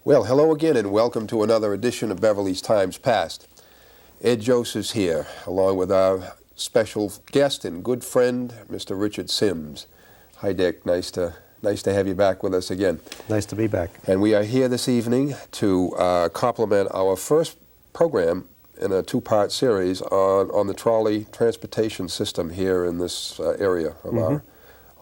Well, hello again and welcome to another edition of Beverly's Times Past. Ed Joseph's here, along with our special guest and good friend, Mr. Richard Symmes. Hi, Dick. Nice to have you back with us again. Nice to be back. And we are here this evening to complement our first program in a two-part series on the trolley transportation system here in this area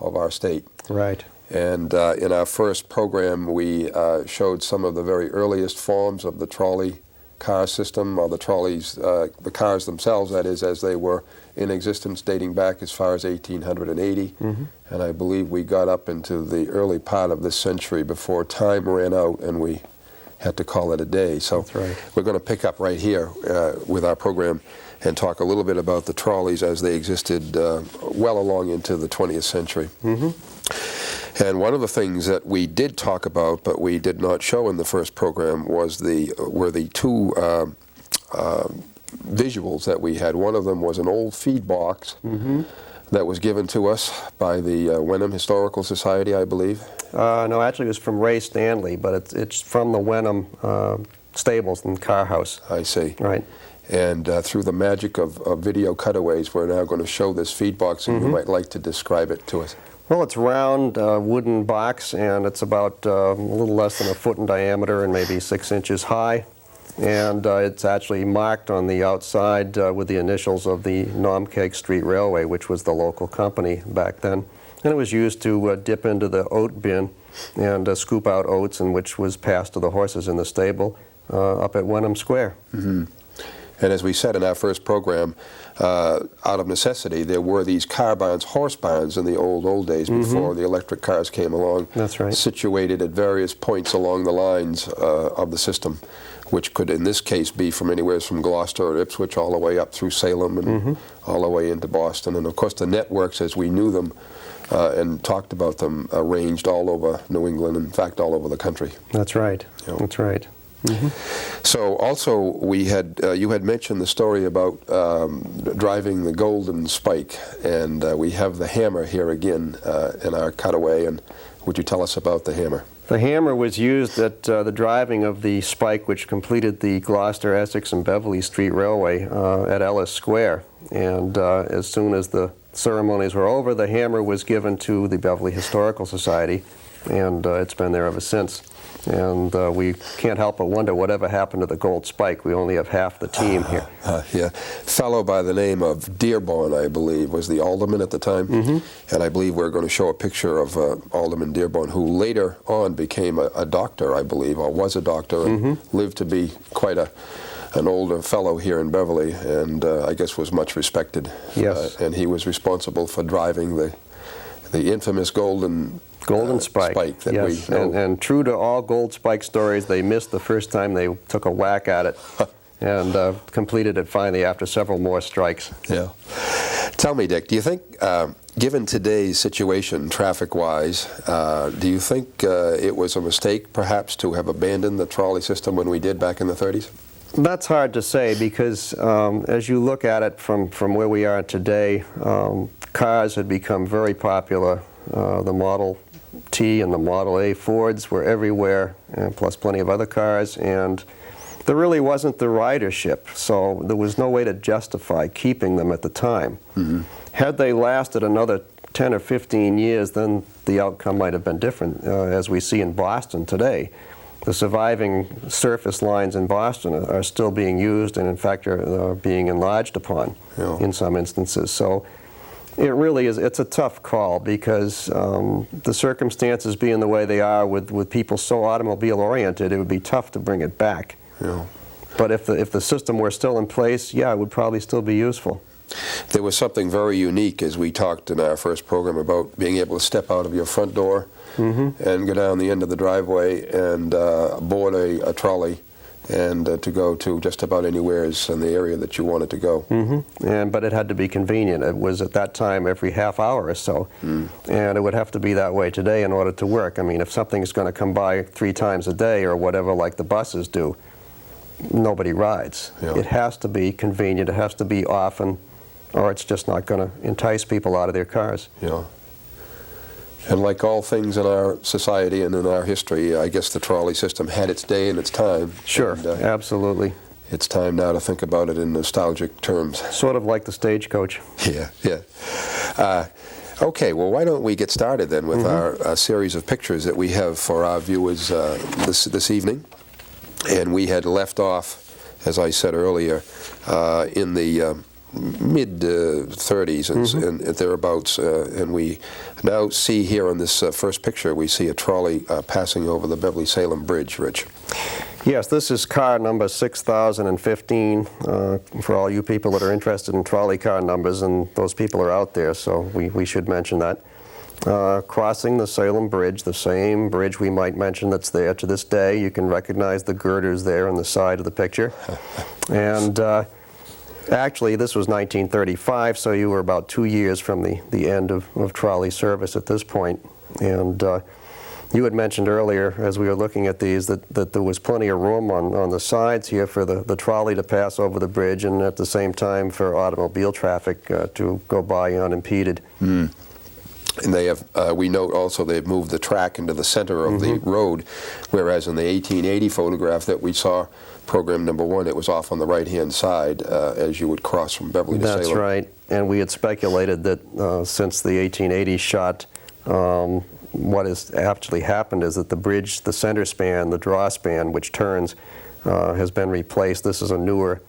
of our state. Right. And in our first program, we showed some of the very earliest forms of the trolley car system, or the trolleys, the cars themselves, that is, as they were in existence dating back as far as 1880. And I believe we got up into the early part of this century before time ran out and we had to call it a day. So that's right. We're going to pick up right here with our program and talk a little bit about the trolleys as they existed well along into the 20th century. And one of the things that we did talk about, but we did not show in the first program, were the two visuals that we had. One of them was an old feed box that was given to us by the Wenham Historical Society, I believe. No, actually it was from Ray Stanley, but it's from the Wenham stables and car house. I see. Right. And through the magic of video cutaways, we're now going to show this feed box, and you might like to describe it to us. Well, it's a round wooden box, and it's about a little less than a foot in diameter and maybe 6 inches high. And it's actually marked on the outside with the initials of the Nomkeg Street Railway, which was the local company back then. And it was used to dip into the oat bin and scoop out oats, and which was passed to the horses in the stable up at Wenham Square. And as we said in our first program, out of necessity, there were these car barns, horse barns in the old days before the electric cars came along. That's right. Situated at various points along the lines of the system, which could in this case be from anywhere from Gloucester or Ipswich all the way up through Salem and all the way into Boston. And of course the networks as we knew them and talked about them ranged all over New England, in fact all over the country. That's right. That's right. So also we had you had mentioned the story about driving the golden spike, and we have the hammer here again in our cutaway. And would you tell us about the hammer? The hammer was used at the driving of the spike which completed the Gloucester, Essex, and Beverly Street Railway at Ellis Square. And as soon as the ceremonies were over, the hammer was given to the Beverly Historical Society, and it's been there ever since. And we can't help but wonder whatever happened to the gold spike. We only have half the team here. Yeah, fellow by the name of Dearborn, I believe, was the alderman at the time. And I believe we're going to show a picture of Alderman Dearborn, who later on became a doctor, I believe, or was a doctor, and lived to be quite an older fellow here in Beverly, and I guess was much respected. Yes. And he was responsible for driving the infamous golden spike that yes. we know. And true to all gold spike stories, they missed the first time they took a whack at it and completed it finally after several more strikes. Yeah. Tell me, Dick, do you think, given today's situation traffic-wise, do you think it was a mistake perhaps to have abandoned the trolley system when we did back in the 30s? That's hard to say because as you look at it from where we are today, cars had become very popular. The Model T and the Model A Fords were everywhere, plus plenty of other cars, and there really wasn't the ridership, so there was no way to justify keeping them at the time. Had they lasted another 10 or 15 years, then the outcome might have been different, as we see in Boston today. The surviving surface lines in Boston are still being used, and in fact are being enlarged upon in some instances. So it really is, it's a tough call because the circumstances being the way they are with people so automobile oriented, it would be tough to bring it back. But if the system were still in place, yeah, it would probably still be useful. There was something very unique as we talked in our first program about being able to step out of your front door and go down the end of the driveway and board a trolley and to go to just about anywhere in the area that you wanted to go. But it had to be convenient. It was at that time every half hour or so, and it would have to be that way today in order to work. I mean, if something's going to come by 3 times a day or whatever like the buses do, nobody rides. It has to be convenient, it has to be often, or it's just not going to entice people out of their cars. And like all things in our society and in our history, I guess the trolley system had its day and its time. Sure, And, absolutely. it's time now to think about it in nostalgic terms. Sort of like the stagecoach. Yeah, yeah. Okay, well, why don't we get started then with our series of pictures that we have for our viewers this evening. And we had left off, as I said earlier, in the mid-30s and thereabouts, and we now see here on this first picture, we see a trolley passing over the Beverly-Salem Bridge, Rich. Yes, this is car number 6015 for all you people that are interested in trolley car numbers, and those people are out there, so we should mention that. Crossing the Salem Bridge, the same bridge we might mention that's there to this day. You can recognize the girders there on the side of the picture. And actually, this was 1935, so you were about 2 years from the end of trolley service at this point. And you had mentioned earlier, as we were looking at these, that there was plenty of room on the sides here for the trolley to pass over the bridge, and at the same time for automobile traffic to go by unimpeded. And they have, we note also they've moved the track into the center of the road, whereas in the 1880 photograph that we saw, program number 1, it was off on the right-hand side as you would cross from Beverly to Salem. That's right, and we had speculated that since the 1880 shot, what has actually happened is that the bridge, the center span, the draw span, which turns, has been replaced. This is a newer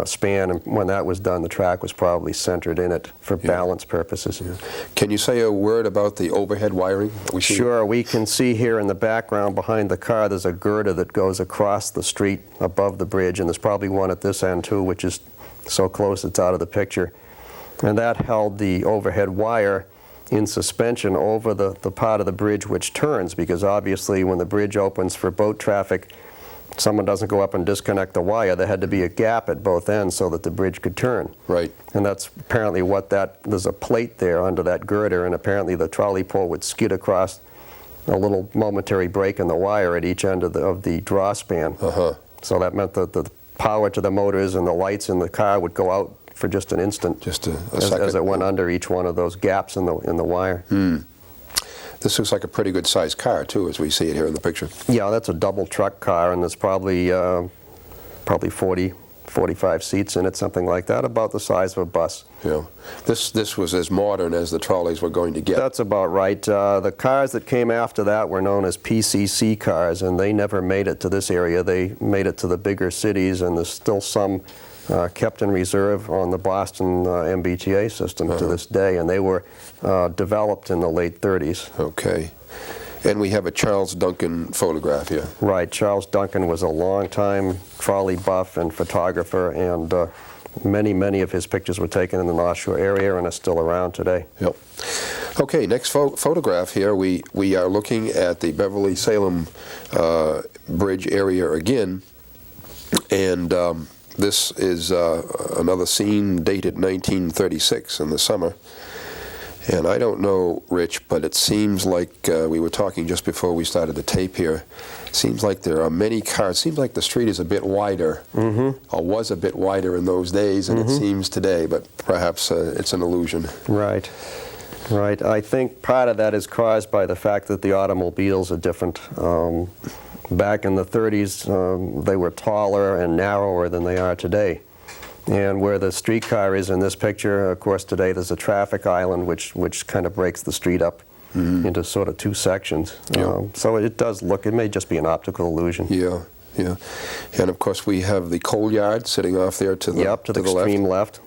span, and when that was done, the track was probably centered in it for balance purposes. Yeah. Can you say a word about the overhead wiring that we see? Sure. We can see here in the background behind the car there's a girder that goes across the street above the bridge, and there's probably one at this end too, which is so close it's out of the picture. And that held the overhead wire in suspension over the part of the bridge which turns, because obviously when the bridge opens for boat traffic, someone doesn't go up and disconnect the wire. There had to be a gap at both ends so that the bridge could turn. Right. And that's apparently what there's a plate there under that girder, and apparently the trolley pole would skid across a little momentary break in the wire at each end of the draw span. So that meant that the power to the motors and the lights in the car would go out for just an instant, just a second, as it went under each one of those gaps in the wire. This looks like a pretty good sized car too, as we see it here in the picture. Yeah, that's a double truck car, and there's probably 40, 45 seats in it, something like that, about the size of a bus. Yeah, this was as modern as the trolleys were going to get. That's about right. The cars that came after that were known as PCC cars, and they never made it to this area. They made it to the bigger cities, and there's still some kept in reserve on the Boston MBTA system to this day, and they were developed in the late 30s. Okay. And we have a Charles Duncan photograph here. Right. Charles Duncan was a long-time trolley buff and photographer, and many of his pictures were taken in the North Shore area and are still around today. Yep. Okay, next photograph here, we are looking at the Beverly-Salem Bridge area again, and this is another scene dated 1936 in the summer. And I don't know, Rich, but it seems like we were talking just before we started the tape here. It seems like there are many cars. It seems like the street is a bit wider, or was a bit wider in those days, and it seems today, but perhaps it's an illusion. Right. Right. I think part of that is caused by the fact that the automobiles are different. Back in the 30s, they were taller and narrower than they are today. And where the streetcar is in this picture, of course, today there's a traffic island which kind of breaks the street up into sort of two sections. So it does look, it may just be an optical illusion. Yeah, yeah. And of course we have the coal yard sitting off there to the to the extreme left.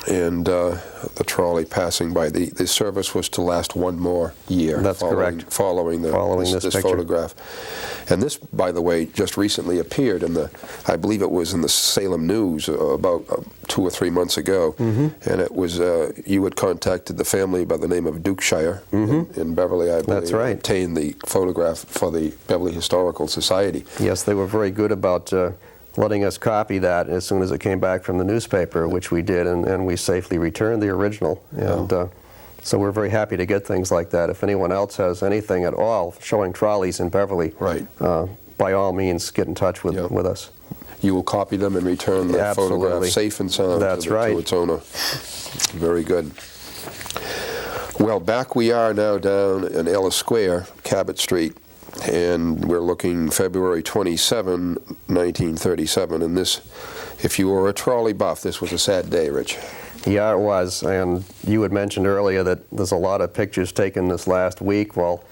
And the trolley passing by. The service was to last one more year. That's correct. Following this photograph. And this, by the way, just recently appeared in I believe it was in the Salem News about 2 or 3 months ago. And it was, you had contacted the family by the name of Dukeshire in Beverly, I believe. That's right. Obtained the photograph for the Beverly Historical Society. Yes, they were very good about letting us copy that as soon as it came back from the newspaper, which we did, and we safely returned the original. And so we're very happy to get things like that. If anyone else has anything at all showing trolleys in Beverly, by all means get in touch with us. You will copy them and return the photograph safe and sound to its owner. Very good. Well, back we are now down in Ellis Square, Cabot Street, and we're looking February 27, 1937. And this, if you were a trolley buff, this was a sad day, Rich. Yeah, it was. And you had mentioned earlier that there's a lot of pictures taken this last week. Well,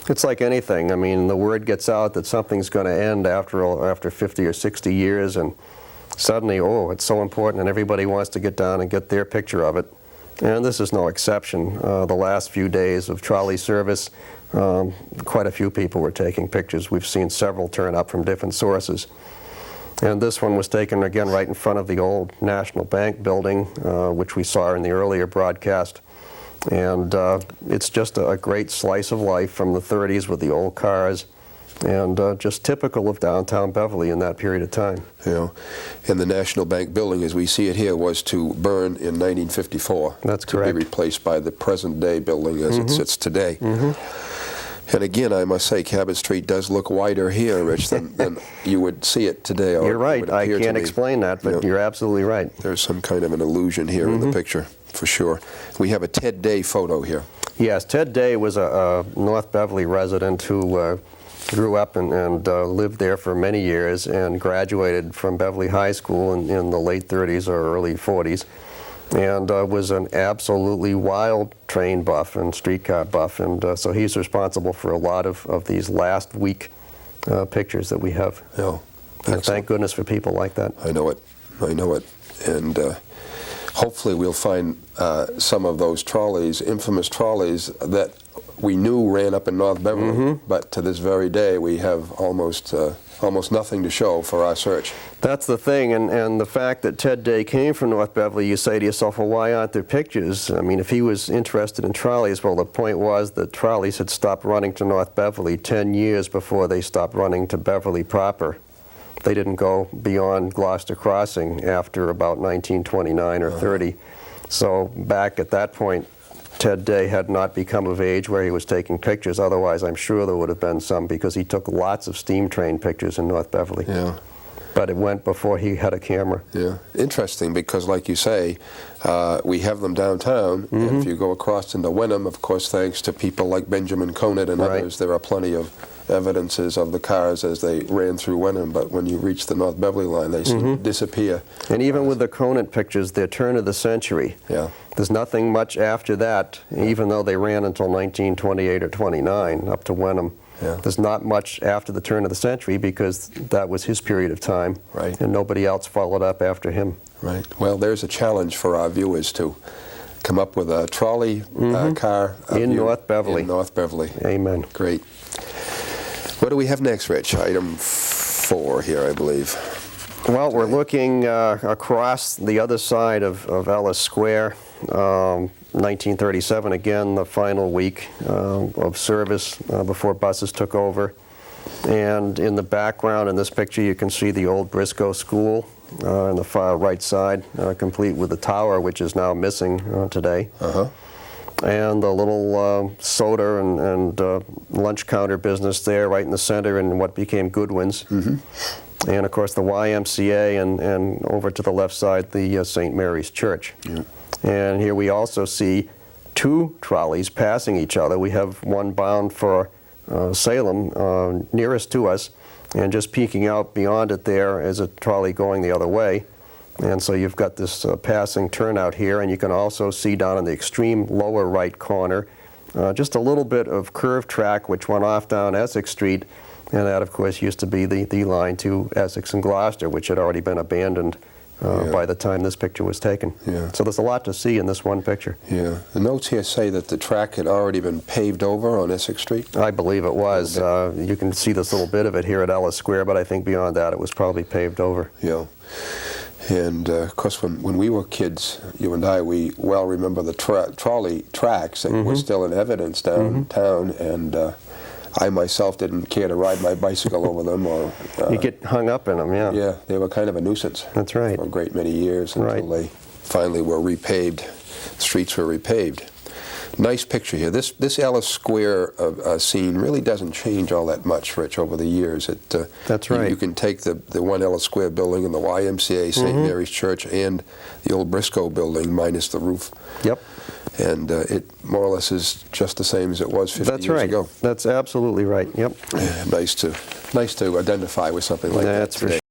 it's like anything. I mean, the word gets out that something's going to end after 50 or 60 years, and suddenly, oh, it's so important, and everybody wants to get down and get their picture of it. And this is no exception. The last few days of trolley service, quite a few people were taking pictures. We've seen several turn up from different sources. And this one was taken again right in front of the old National Bank building, which we saw in the earlier broadcast. And it's just a great slice of life from the 30s with the old cars, and just typical of downtown Beverly in that period of time. You know, and the National Bank building, as we see it here, was to burn in 1954. That's correct. To be replaced by the present-day building as it sits today. And again, I must say, Cabot Street does look wider here, Rich, than you would see it today. You're right. I can't explain that, but you're absolutely right. There's some kind of an illusion here in the picture, for sure. We have a Ted Day photo here. Yes, Ted Day was a North Beverly resident who grew up and lived there for many years and graduated from Beverly High School in the late 30s or early 40s, and was an absolutely wild train buff and streetcar buff, and so he's responsible for a lot of these last week pictures that we have. Yeah, and thank goodness for people like that. I know it. I know it. And hopefully we'll find some of those trolleys, infamous trolleys, that we knew ran up in North Beverly, but to this very day we have almost nothing to show for our search. That's the thing, and the fact that Ted Day came from North Beverly, you say to yourself, well, why aren't there pictures? I mean, if he was interested in trolleys, well, the point was that trolleys had stopped running to North Beverly 10 years before they stopped running to Beverly proper. They didn't go beyond Gloucester Crossing after about 1929 or 30. So back at that point, Ted Day had not become of age where he was taking pictures. Otherwise, I'm sure there would have been some, because he took lots of steam train pictures in North Beverly. Yeah. But it went before he had a camera. Yeah, interesting, because like you say, we have them downtown, and if you go across into Wenham, of course, thanks to people like Benjamin Conant and others, there are plenty of evidences of the cars as they ran through Wenham, but when you reach the North Beverly line, they seem to disappear. And even with the Conant pictures, they're turn of the century. Yeah. There's nothing much after that, even though they ran until 1928 or 29, up to Wenham. Yeah. There's not much after the turn of the century, because that was his period of time, Right. and nobody else followed up after him. Right. Well, there's a challenge for our viewers to come up with a trolley car in North Beverly. In North Beverly. Amen. Great. What do we have next, Rich? Item 4 here, I believe. Well, we're looking across the other side of Ellis Square. 1937, again, the final week of service before buses took over. And in the background in this picture, you can see the old Briscoe School on the far right side, complete with the tower, which is now missing today. And the little soda and lunch counter business there right in the center in what became Goodwin's. And of course the YMCA, and over to the left side the St. Mary's Church. And here we also see two trolleys passing each other. We have one bound for Salem, nearest to us, and just peeking out beyond it there is a trolley going the other way. And so you've got this passing turnout here, and you can also see down in the extreme lower right corner just a little bit of curved track which went off down Essex Street, and that of course used to be the line to Essex and Gloucester, which had already been abandoned by the time this picture was taken. So there's a lot to see in this one picture. Yeah. The notes here say that the track had already been paved over on Essex Street? I believe it was. You can see this little bit of it here at Ellis Square, but I think beyond that it was probably paved over. Yeah. And of course, when we were kids, you and I, we well remember the trolley tracks that were still in evidence downtown, and I myself didn't care to ride my bicycle over them. Or you get hung up in them, yeah. Yeah, they were kind of a nuisance. That's right. For a great many years until they finally were repaved. Streets were repaved. Nice picture here. This Ellis Square scene really doesn't change all that much, Rich, over the years. That's right. You can take the one Ellis Square building and the YMCA, St. Mary's Church, and the old Briscoe building, minus the roof. Yep. And it more or less is just the same as it was 50 years ago. That's absolutely right. Yep. Nice to identify with something like that That's for today.